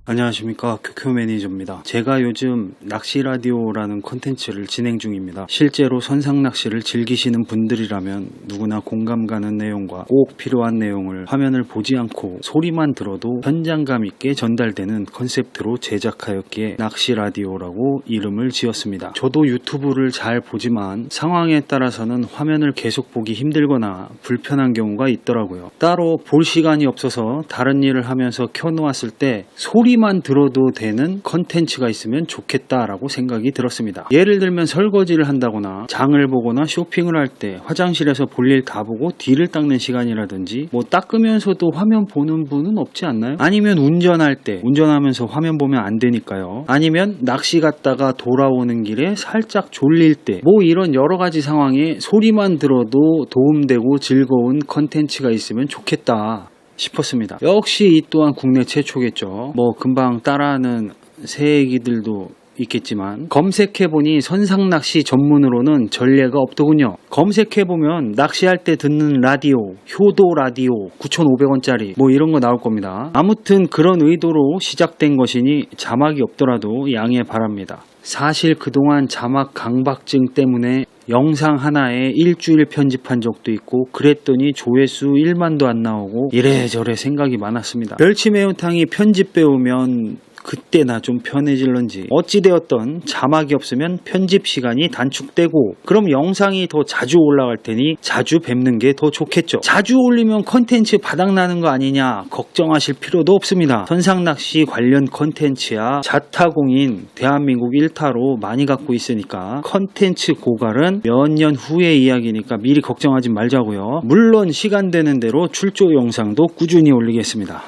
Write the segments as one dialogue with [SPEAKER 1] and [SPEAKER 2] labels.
[SPEAKER 1] 안녕하십니까, 큐큐 매니저입니다. 제가 요즘 낚시라디오라는 콘텐츠를 진행 중입니다. 실제로 선상낚시를 즐기시는 분들이라면 누구나 공감 가는 내용과 꼭 필요한 내용을 화면을 보지 않고 소리만 들어도 현장감 있게 전달되는 컨셉트로 제작하였기에 낚시라디오라고 이름을 지었습니다. 저도 유튜브를 잘 보지만 상황에 따라서는 화면을 계속 보기 힘들거나 불편한 경우가 있더라고요. 따로 볼 시간이 없어서 다른 일을 하면서 켜놓았을 때 소리만 들어도 되는 컨텐츠가 있으면 좋겠다라고 생각이 들었습니다. 예를 들면 설거지를 한다거나 장을 보거나 쇼핑을 할 때 화장실에서 볼일 다 보고 뒤를 닦는 시간이라든지 닦으면서도 화면 보는 분은 없지 않나요? 아니면 운전할 때 운전하면서 화면 보면 안 되니까요. 아니면 낚시 갔다가 돌아오는 길에 살짝 졸릴 때 이런 여러 가지 상황에 소리만 들어도 도움되고 즐거운 컨텐츠가 있으면 좋겠다 싶었습니다. 역시 이 또한 국내 최초겠죠. 금방 따라하는 새 애기들도 있겠지만 검색해보니 선상낚시 전문으로는 전례가 없더군요. 검색해보면 낚시할 때 듣는 라디오, 효도 라디오 9,500원짜리 이런 거 나올 겁니다. 아무튼 그런 의도로 시작된 것이니 자막이 없더라도 양해 바랍니다. 사실 그동안 자막 강박증 때문에 영상 하나에 일주일 편집한 적도 있고 그랬더니 조회수 1만도 안 나오고 이래저래 생각이 많았습니다. 멸치 매운탕이 편집 배우면 그때나 좀 편해질런지 어찌되었던 자막이 없으면 편집 시간이 단축되고 그럼 영상이 더 자주 올라갈 테니 자주 뵙는 게 더 좋겠죠. 자주 올리면 컨텐츠 바닥나는 거 아니냐 걱정하실 필요도 없습니다. 선상낚시 관련 컨텐츠야 자타공인 대한민국 1타로 많이 갖고 있으니까 컨텐츠 고갈은 몇 년 후의 이야기니까 미리 걱정하지 말자고요. 물론 시간 되는 대로 출조 영상도 꾸준히 올리겠습니다.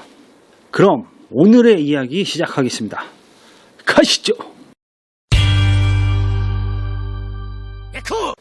[SPEAKER 1] 그럼 오늘의 이야기 시작하겠습니다. 가시죠.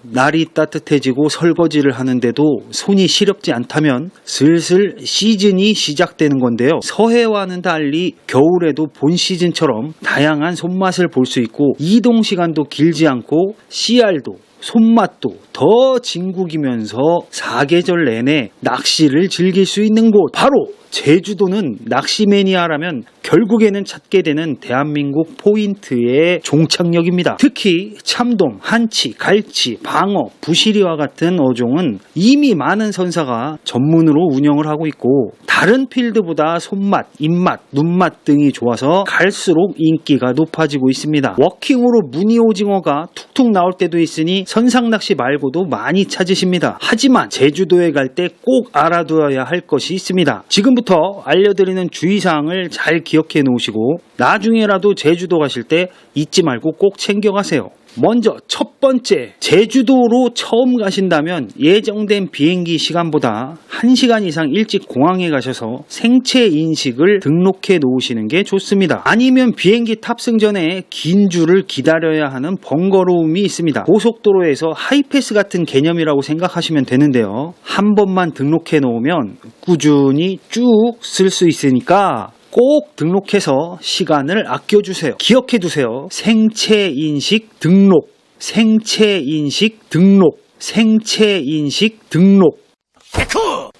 [SPEAKER 1] 날이 따뜻해지고 설거지를 하는데도 손이 시렵지 않다면 슬슬 시즌이 시작되는 건데요. 서해와는 달리 겨울에도 본 시즌처럼 다양한 손맛을 볼 수 있고 이동 시간도 길지 않고 씨알도 손맛도 더 진국이면서 사계절 내내 낚시를 즐길 수 있는 곳 바로 제주도는 낚시 매니아라면 결국에는 찾게 되는 대한민국 포인트의 종착역입니다. 특히 참돔, 한치, 갈치, 방어, 부시리와 같은 어종은 이미 많은 선사가 전문으로 운영을 하고 있고 다른 필드보다 손맛, 입맛, 눈맛 등이 좋아서 갈수록 인기가 높아지고 있습니다. 워킹으로 무늬 오징어가 툭툭 나올 때도 있으니 선상낚시 말고도 많이 찾으십니다. 하지만 제주도에 갈 때 꼭 알아둬야 할 것이 있습니다. 지금부터 알려드리는 주의사항을 잘 기억해 놓으시고 나중에라도 제주도 가실 때 잊지 말고 꼭 챙겨가세요. 먼저 첫 번째, 제주도로 처음 가신다면 예정된 비행기 시간보다 1시간 이상 일찍 공항에 가셔서 생체 인식을 등록해 놓으시는 게 좋습니다. 아니면 비행기 탑승 전에 긴 줄을 기다려야 하는 번거로움이 있습니다. 고속도로에서 하이패스 같은 개념이라고 생각하시면 되는데요. 한 번만 등록해 놓으면 꾸준히 쭉 쓸 수 있으니까 꼭 등록해서 시간을 아껴주세요. 기억해두세요. 생체인식 등록, 생체인식 등록, 생체인식 등록.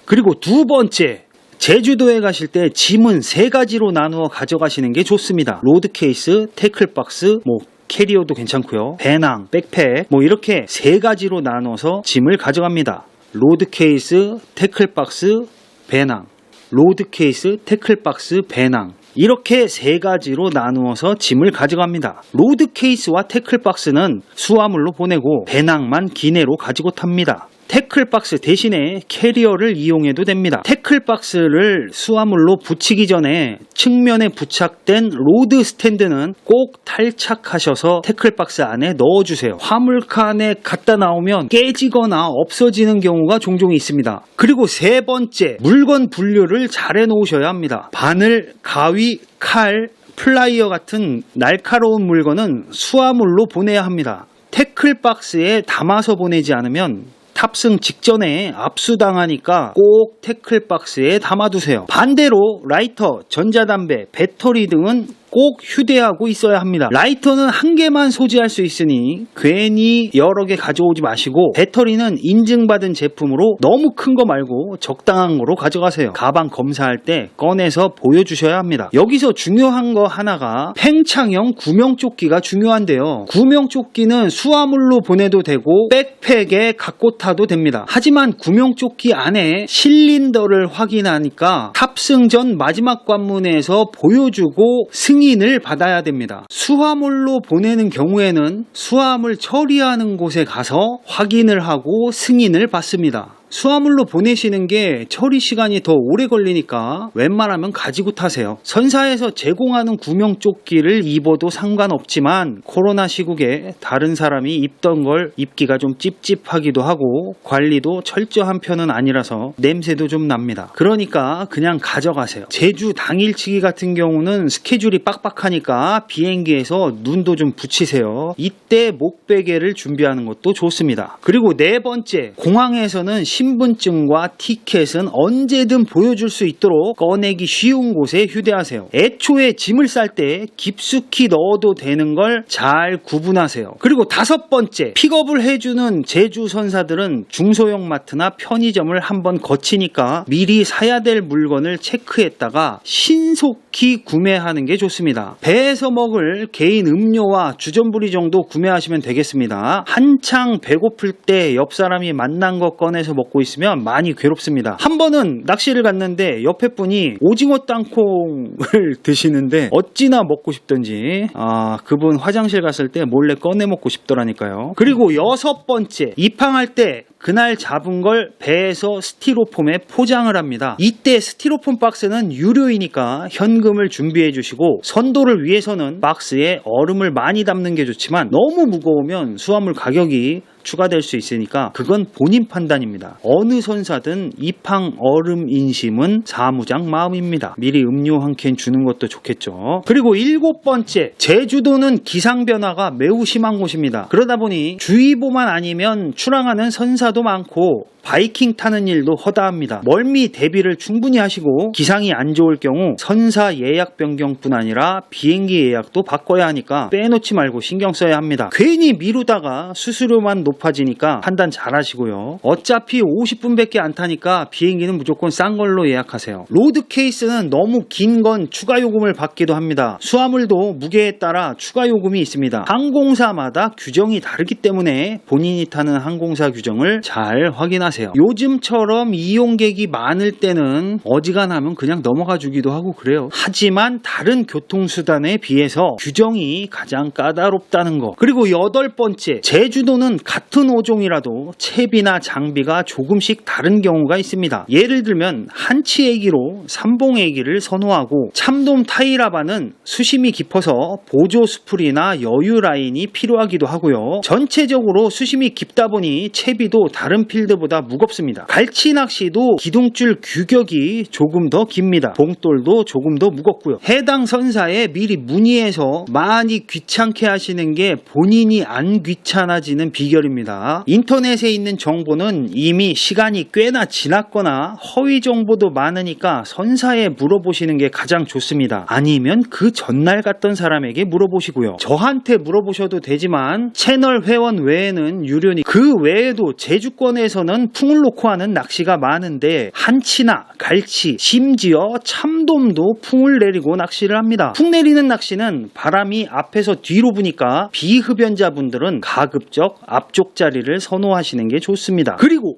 [SPEAKER 1] 그리고 두 번째, 제주도에 가실 때 짐은 3가지로 나누어 가져가시는 게 좋습니다. 로드케이스, 태클박스, 캐리어도 괜찮고요. 배낭, 백팩 이렇게 3가지로 나눠서 짐을 가져갑니다. 로드케이스, 태클박스, 배낭. 로드케이스, 태클박스, 배낭 이렇게 3가지로 나누어서 짐을 가져갑니다. 로드케이스와 태클박스는 수화물로 보내고 배낭만 기내로 가지고 탑니다. 태클박스 대신에 캐리어를 이용해도 됩니다. 태클박스를 수화물로 붙이기 전에 측면에 부착된 로드 스탠드는 꼭 탈착하셔서 태클박스 안에 넣어주세요. 화물칸에 갖다 나오면 깨지거나 없어지는 경우가 종종 있습니다. 그리고 세 번째, 물건 분류를 잘 해놓으셔야 합니다. 바늘, 가위, 칼, 플라이어 같은 날카로운 물건은 수화물로 보내야 합니다. 태클박스에 담아서 보내지 않으면 탑승 직전에 압수당하니까 꼭 태클박스에 담아두세요. 반대로 라이터, 전자담배, 배터리 등은 꼭 휴대하고 있어야 합니다. 라이터는 한 개만 소지할 수 있으니 괜히 여러 개 가져오지 마시고, 배터리는 인증받은 제품으로 너무 큰 거 말고 적당한 거로 가져가세요. 가방 검사할 때 꺼내서 보여주셔야 합니다. 여기서 중요한 거 하나가 팽창형 구명조끼가 중요한데요. 구명조끼는 수화물로 보내도 되고 백팩에 갖고 타도 됩니다. 하지만 구명조끼 안에 실린더를 확인하니까 탑승 전 마지막 관문에서 보여주고 승인을 받아야 됩니다. 수화물로 보내는 경우에는 수화물 처리하는 곳에 가서 확인을 하고 승인을 받습니다. 수화물로 보내시는 게 처리 시간이 더 오래 걸리니까 웬만하면 가지고 타세요. 선사에서 제공하는 구명조끼를 입어도 상관없지만 코로나 시국에 다른 사람이 입던 걸 입기가 좀 찝찝하기도 하고 관리도 철저한 편은 아니라서 냄새도 좀 납니다. 그러니까 그냥 가져가세요. 제주 당일치기 같은 경우는 스케줄이 빡빡하니까 비행기에서 눈도 좀 붙이세요. 이때 목베개를 준비하는 것도 좋습니다. 그리고 네 번째, 공항에서는 신분증과 티켓은 언제든 보여줄 수 있도록 꺼내기 쉬운 곳에 휴대하세요. 애초에 짐을 쌀 때 깊숙이 넣어도 되는 걸 잘 구분하세요. 그리고 다섯 번째, 픽업을 해주는 제주 선사들은 중소형 마트나 편의점을 한번 거치니까 미리 사야 될 물건을 체크했다가 신속히 구매하는 게 좋습니다. 배에서 먹을 개인 음료와 주전부리 정도 구매하시면 되겠습니다. 한창 배고플 때 옆 사람이 만난 거 꺼내서 먹고 있으면 많이 괴롭습니다. 한 번은 낚시를 갔는데 옆에 분이 오징어 땅콩을 드시는데 어찌나 먹고 싶던지 그분 화장실 갔을 때 몰래 꺼내 먹고 싶더라니까요. 그리고 여섯 번째, 입항할 때 그날 잡은 걸 배에서 스티로폼에 포장을 합니다. 이때 스티로폼 박스는 유료이니까 현금을 준비해 주시고, 선도를 위해서는 박스에 얼음을 많이 담는 게 좋지만 너무 무거우면 수화물 가격이 추가될 수 있으니까 그건 본인 판단입니다. 어느 선사든 입항 얼음 인심은 사무장 마음입니다. 미리 음료 한 캔 주는 것도 좋겠죠. 그리고 일곱 번째, 제주도는 기상 변화가 매우 심한 곳입니다. 그러다 보니 주의보만 아니면 출항하는 선사도 많고 바이킹 타는 일도 허다합니다. 멀미 대비를 충분히 하시고, 기상이 안 좋을 경우 선사 예약 변경뿐 아니라 비행기 예약도 바꿔야 하니까 빼놓지 말고 신경 써야 합니다. 괜히 미루다가 수수료만 높아지니까 판단 잘 하시고요. 어차피 50분밖에 안 타니까 비행기는 무조건 싼 걸로 예약하세요. 로드 케이스는 너무 긴 건 추가 요금을 받기도 합니다. 수화물도 무게에 따라 추가 요금이 있습니다. 항공사마다 규정이 다르기 때문에 본인이 타는 항공사 규정을 잘 확인하세요. 요즘처럼 이용객이 많을 때는 어지간하면 그냥 넘어가 주기도 하고 그래요. 하지만 다른 교통수단에 비해서 규정이 가장 까다롭다는 거. 그리고 여덟 번째, 제주도는 같은 어종이라도 채비나 장비가 조금씩 다른 경우가 있습니다. 예를 들면 한치애기로 삼봉애기를 선호하고, 참돔 타이라바는 수심이 깊어서 보조 스풀이나 여유 라인이 필요하기도 하고요. 전체적으로 수심이 깊다 보니 채비도 다른 필드보다 무겁습니다. 갈치 낚시도 기둥줄 규격이 조금 더 깁니다. 봉돌도 조금 더 무겁고요. 해당 선사에 미리 문의해서 많이 귀찮게 하시는 게 본인이 안 귀찮아지는 비결입니다. 인터넷에 있는 정보는 이미 시간이 꽤나 지났거나 허위 정보도 많으니까 선사에 물어보시는 게 가장 좋습니다. 아니면 그 전날 갔던 사람에게 물어보시고요. 저한테 물어보셔도 되지만 채널 회원 외에는 유료니, 그 외에도 제주권에서는 풍을 놓고 하는 낚시가 많은데 한치나 갈치, 심지어 참돔도 풍을 내리고 낚시를 합니다. 풍 내리는 낚시는 바람이 앞에서 뒤로 부니까 비흡연자분들은 가급적 앞쪽 자리를 선호하시는 게 좋습니다. 그리고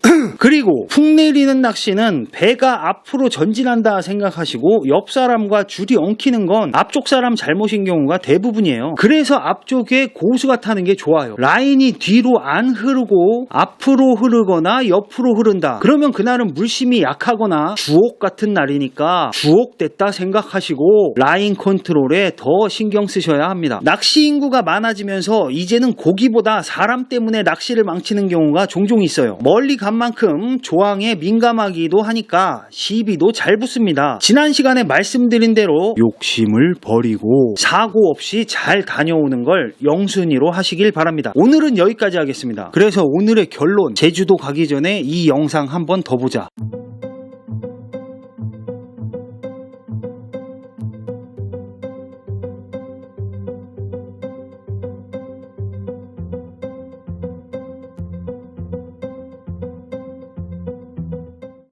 [SPEAKER 1] 풍 내리는 낚시는 배가 앞으로 전진한다 생각하시고 옆 사람과 줄이 엉키는 건 앞쪽 사람 잘못인 경우가 대부분이에요. 그래서 앞쪽에 고수가 타는 게 좋아요. 라인이 뒤로 안 흐르고 앞으로 흐르거나 옆으로 흐른다. 그러면 그날은 물심이 약하거나 주옥 같은 날이니까 주옥됐다 생각하시고 라인 컨트롤에 더 신경 쓰셔야 합니다. 낚시 인구가 많아지면서 이제는 고기보다 사람 때문에 낚시를 망치는 경우가 종종 있어요. 멀리 간 만큼 조항에 민감하기도 하니까 시비도 잘 붙습니다. 지난 시간에 말씀드린 대로 욕심을 버리고 사고 없이 잘 다녀오는 걸 영순위로 하시길 바랍니다. 오늘은 여기까지 하겠습니다. 그래서 오늘의 결론, 제주도 가기 전에 이 영상 한번 더 보자.